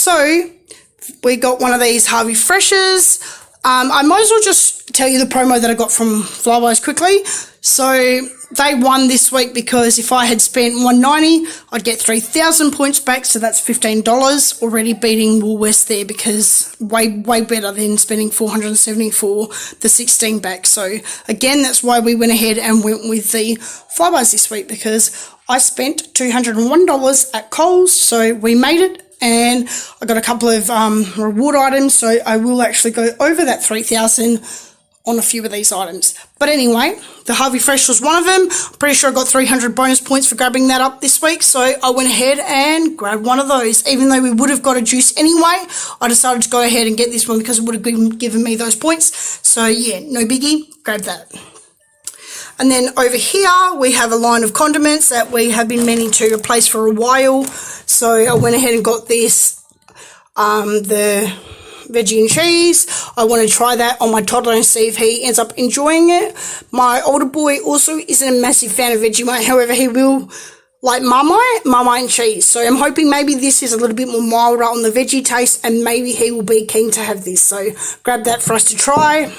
So we got one of these Harvey Freshes. I might as well just tell you the promo that I got from Flybuys quickly. So they won this week because if I had spent $1.90, I'd get 3,000 points back, so that's $15, already beating Woolworths there because way better than spending $470 for the 16 back. So again, that's why we went ahead and went with the Flybuys this week, because I spent $201 at Coles, so we made it. And I got a couple of reward items, so I will actually go over that 3,000 on a few of these items. But anyway, the Harvey Fresh was one of them. I'm pretty sure I got 300 bonus points for grabbing that up this week, so I went ahead and grabbed one of those. Even though we would have got a juice anyway, I decided to go ahead and get this one because it would have given me those points. So yeah, no biggie, grab that. And then over here, we have a line of condiments that we have been meaning to replace for a while. So I went ahead and got this, the Veggie and Cheese. I want to try that on my toddler and see if he ends up enjoying it. My older boy also isn't a massive fan of Vegemite. However, he will like Marmite and cheese. So I'm hoping maybe this is a little bit more milder on the veggie taste, and maybe he will be keen to have this. So grab that for us to try.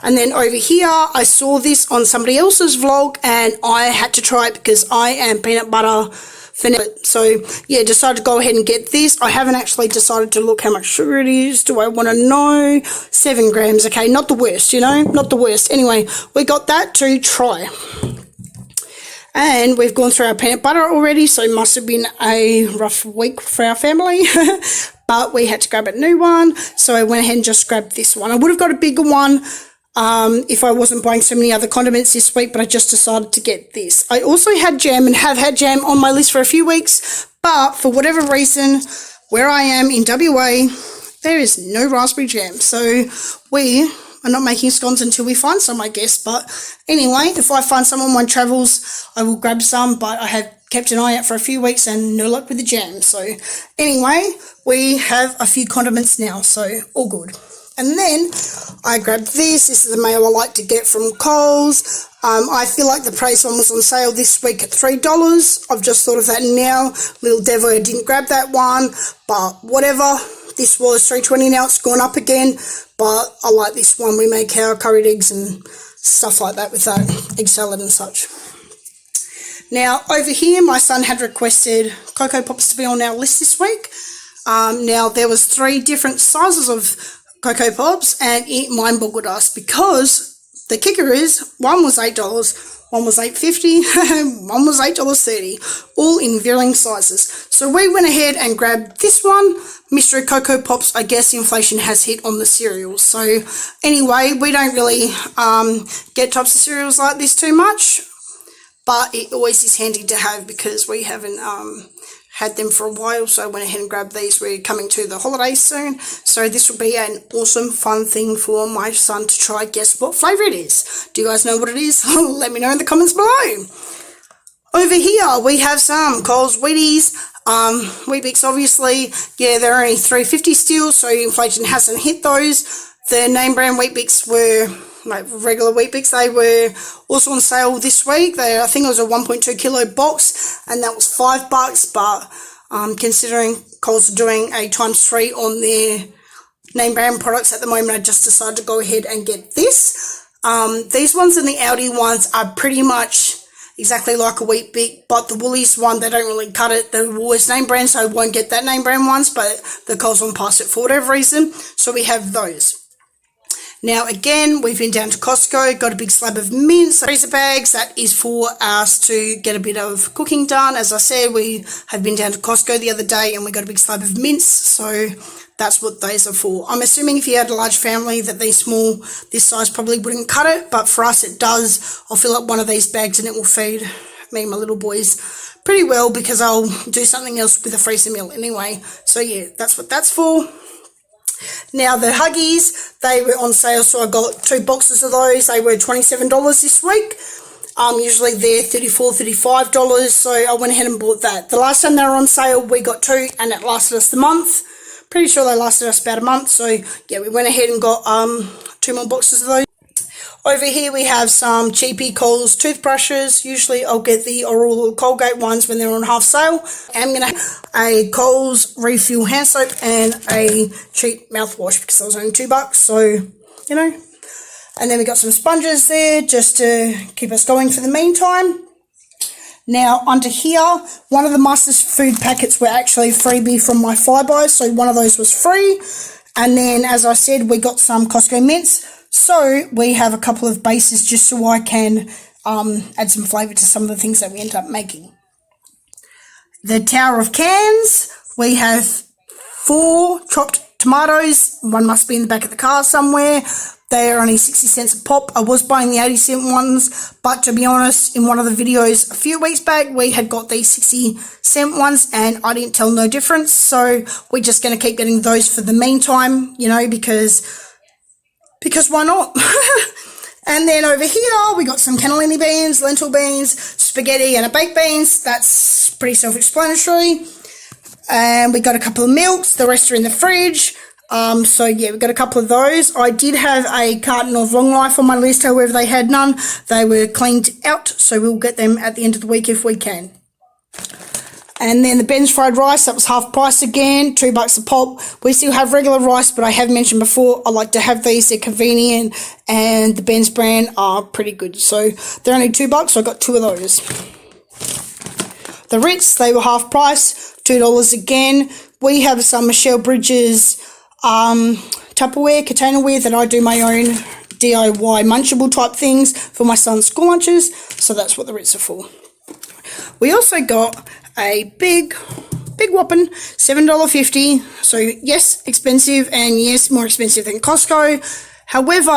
And then over here, I saw this on somebody else's vlog and I had to try it because I am peanut butter fanatic. So yeah, decided to go ahead and get this. I haven't actually decided to look how much sugar it is. Do I want to know? 7 grams. Okay, not the worst, you know, not the worst. Anyway, we got that to try. And we've gone through our peanut butter already, so it must have been a rough week for our family. But we had to grab a new one, so I went ahead and just grabbed this one. I would have got a bigger one if I wasn't buying so many other condiments this week, but I just decided to get this. I also had jam and have had jam on my list for a few weeks, but for whatever reason, where I am in WA, there is no raspberry jam. So we are not making scones until we find some, I guess. But anyway, if I find some on my travels, I will grab some, but I have kept an eye out for a few weeks and no luck with the jam. So anyway, we have a few condiments now, so all good. And then I grabbed this. This is the mayo I like to get from Coles. I feel like the price one was on sale this week at $3. I've just thought of that now. Little Devo, I didn't grab that one, but whatever. This was $3.20 now. It's gone up again, but I like this one. We make our curried eggs and stuff like that with that, egg salad and such. Now, over here, my son had requested Cocoa Pops to be on our list this week. Now, there was 3 different sizes of Cocoa Pops, and it mind-boggled us because the kicker is one was $8, one was $8.50, one was $8.30, all in varying sizes. So we went ahead and grabbed this one, Mystery Cocoa Pops. I guess inflation has hit on the cereals. So anyway, we don't really get types of cereals like this too much, but it always is handy to have because we haven't had them for a while, so I went ahead and grabbed these. We're coming to the holidays soon, so this will be an awesome, fun thing for my son to try. Guess what flavour it is? Do you guys know what it is? Let me know in the comments below. Over here, we have some Coles Wheaties. Weet-Bix, obviously, yeah, they're only $3.50 still, so inflation hasn't hit those. The name brand Weet-Bix were like regular Weet-Bix. They were also on sale this week. I think it was a 1.2 kilo box, and that was $5. But considering Coles are doing a ×3 on their name brand products at the moment, I just decided to go ahead and get this. These ones and the Aldi ones are pretty much exactly like a Weet-Bix, but the Woolies one, they don't really cut it. The Woolworths name brand, so I won't get that name brand ones, but the Coles one passed it for whatever reason. So we have those. Now, again, we've been down to Costco, got a big slab of mints, freezer bags. That is for us to get a bit of cooking done. As I said, we have been down to Costco the other day and we got a big slab of mints, so that's what those are for. I'm assuming if you had a large family that these small, this size probably wouldn't cut it, but for us it does. I'll fill up one of these bags and it will feed me and my little boys pretty well because I'll do something else with a freezer meal anyway. So yeah, that's what that's for. Now, the Huggies, they were on sale, so I got 2 boxes of those. They were $27 this week. Usually they're $34, $35, so I went ahead and bought that. The last time they were on sale, we got 2, and it lasted us the month. Pretty sure they lasted us about a month, so yeah, we went ahead and got 2 more boxes of those. Over here we have some cheapy Coles toothbrushes. Usually I'll get the Oral Colgate ones when they're on half sale. I'm going to have a Coles refill hand soap and a cheap mouthwash because that was only $2, so, you know. And then we got some sponges there just to keep us going for the meantime. Now, under here, one of the Masters food packets were actually freebie from my flybuy, so one of those was free. And then, as I said, we got some Costco Mints. So we have a couple of bases just so I can add some flavour to some of the things that we end up making. The tower of cans, we have 4 chopped tomatoes. One must be in the back of the car somewhere. They are only 60 cents a pop. I was buying the 80-cent ones, but to be honest, in one of the videos a few weeks back, we had got these 60-cent ones and I didn't tell no difference. So we're just going to keep getting those for the meantime, you know, because why not? And then over here, we got some cannellini beans, lentil beans, spaghetti and a baked beans. That's pretty self-explanatory. And we got a couple of milks. The rest are in the fridge. So yeah, we got a couple of those. I did have a carton of Long Life on my list, however they had none. They were cleaned out, so we'll get them at the end of the week if we can. And then the Ben's fried rice, that was half price again, $2 a pop. We still have regular rice, but I have mentioned before, I like to have these, they're convenient, and the Ben's brand are pretty good. So they're only $2, so I got 2 of those. The Ritz, they were half price, $2 again. We have some Michelle Bridges Tupperware container that I do my own DIY munchable type things for my son's school lunches, so that's what the Ritz are for. We also got a big whopping $7.50, so yes, expensive, and yes, more expensive than Costco. However,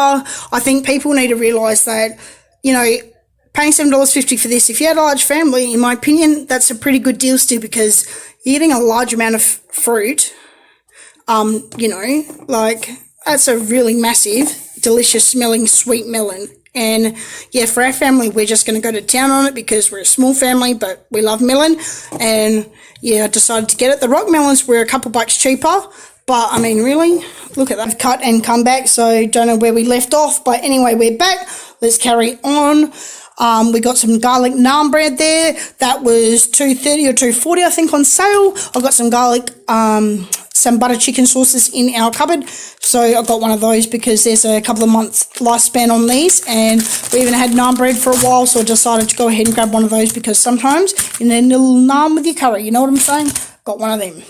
I think people need to realise that, you know, paying $7.50 for this, if you had a large family, in my opinion, that's a pretty good deal still, because you're getting a large amount of fruit. You know, like, that's a really massive, delicious smelling sweet melon. And yeah, for our family, we're just going to go to town on it because we're a small family, but we love melon. And yeah, I decided to get it. The rock melons were a couple bucks cheaper, but I mean, really, look at that. I've cut and come back, so don't know where we left off. But anyway, we're back. Let's carry on. We got some garlic naan bread there. That was $2.30 or $2.40, I think, on sale. I've got some garlic, some butter chicken sauces in our cupboard. So I got one of those because there's a couple of months lifespan on these, and we even had naan bread for a while, so I decided to go ahead and grab one of those because sometimes you need a little naan with your curry, you know what I'm saying? Got one of them.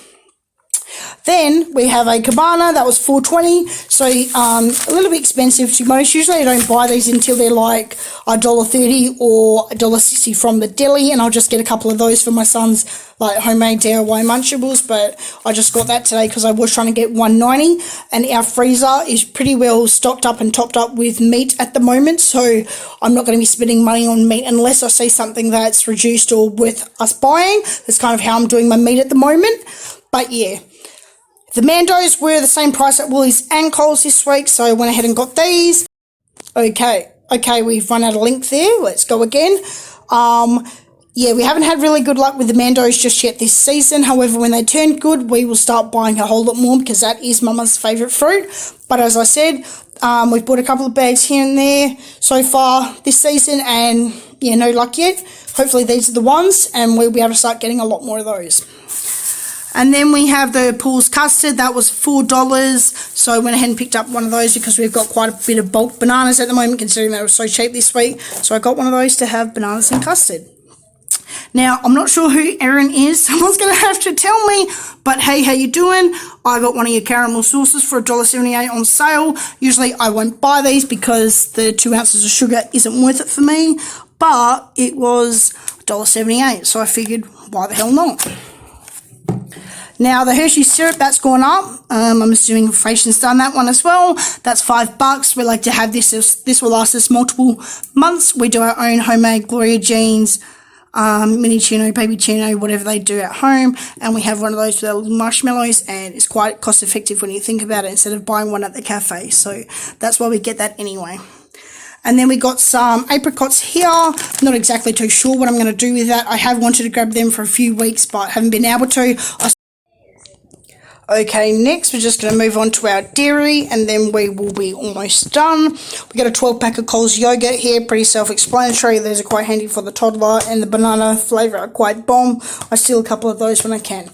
Then we have a cabana that was $4.20, so a little bit expensive to most. Usually I don't buy these until they're like $1.30 or $1.60 from the deli, and I'll just get a couple of those for my son's like homemade DIY munchables. But I just got that today because I was trying to get $1.90, and our freezer is pretty well stocked up and topped up with meat at the moment, so I'm not going to be spending money on meat unless I see something that's reduced or worth us buying. That's kind of how I'm doing my meat at the moment. But yeah, the Mandos were the same price at Woolies and Coles this week, so I went ahead and got these. Okay, we've run out of link there. Let's go again. Yeah, we haven't had really good luck with the Mandos just yet this season. However, when they turn good, we will start buying a whole lot more because that is Mama's favourite fruit. But as I said, we've bought a couple of bags here and there so far this season, and yeah, no luck yet. Hopefully these are the ones, and we'll be able to start getting a lot more of those. And then we have the Pools custard. That was $4, so I went ahead and picked up one of those because we've got quite a bit of bulk bananas at the moment, considering they were so cheap this week. So I got one of those to have bananas and custard. Now, I'm not sure who Erin is. Someone's going to have to tell me. But hey, how you doing? I got one of your caramel sauces for $1.78 on sale. Usually I won't buy these because the 2 ounces of sugar isn't worth it for me. But it was $1.78, so I figured, why the hell not? Now, the Hershey syrup, that's gone up. I'm assuming inflation's done that one as well. That's $5. We like to have this. This will last us multiple months. We do our own homemade Gloria Jeans, mini chino, baby chino, whatever they do at home. And we have one of those with our little marshmallows, and it's quite cost effective when you think about it instead of buying one at the cafe. So that's why we get that anyway. And then we got some apricots here. Not exactly too sure what I'm going to do with that. I have wanted to grab them for a few weeks, but haven't been able to. Okay, next we're just going to move on to our dairy, and then we will be almost done. We got a 12-pack of Coles yogurt here, pretty self-explanatory. Those are quite handy for the toddler, and the banana flavour are quite bomb. I steal a couple of those when I can.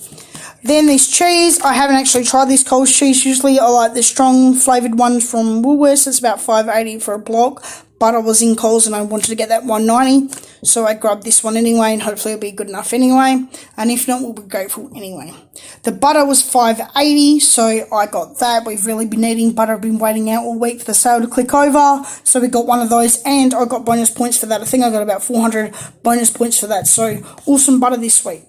Then this cheese, I haven't actually tried this Coles cheese. Usually I like the strong flavoured ones from Woolworths. It's about $5.80 for a block, but I was in Coles and I wanted to get that $1.90, so I grabbed this one anyway, and hopefully it'll be good enough anyway, and if not, we'll be grateful anyway. The butter was $5.80, so I got that. We've really been eating butter. I've been waiting out all week for the sale to click over, so we got one of those, and I got bonus points for that. I think I got about 400 bonus points for that, so awesome butter this week.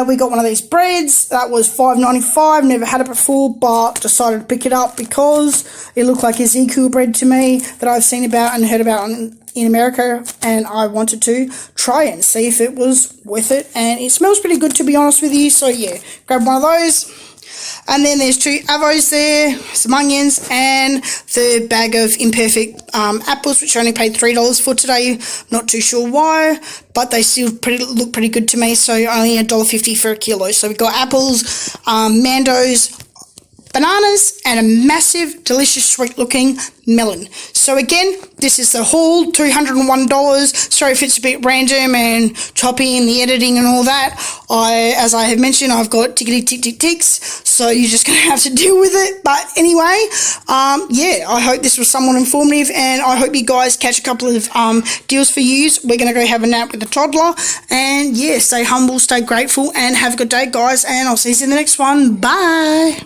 We got one of these breads. That was $5.95. Never had it before, but decided to pick it up because it looked like Ezekiel bread to me that I've seen about and heard about in America, and I wanted to try it and see if it was worth it, and it smells pretty good, to be honest with you. So yeah, grab one of those. And then there's 2 avos there, some onions, and the bag of imperfect apples, which I only paid $3 for today. Not too sure why, but they still look pretty good to me, so only $1.50 for a kilo. So we've got apples, mandos, bananas, and a massive, delicious, sweet-looking melon. So again, this is the haul, $201. Sorry if it's a bit random and choppy in the editing and all that. As I have mentioned, I've got tickety-tick-tick-ticks, so you're just going to have to deal with it. But anyway, yeah, I hope this was somewhat informative, and I hope you guys catch a couple of deals for yous. We're going to go have a nap with the toddler, and yeah, stay humble, stay grateful, and have a good day, guys, and I'll see you in the next one. Bye.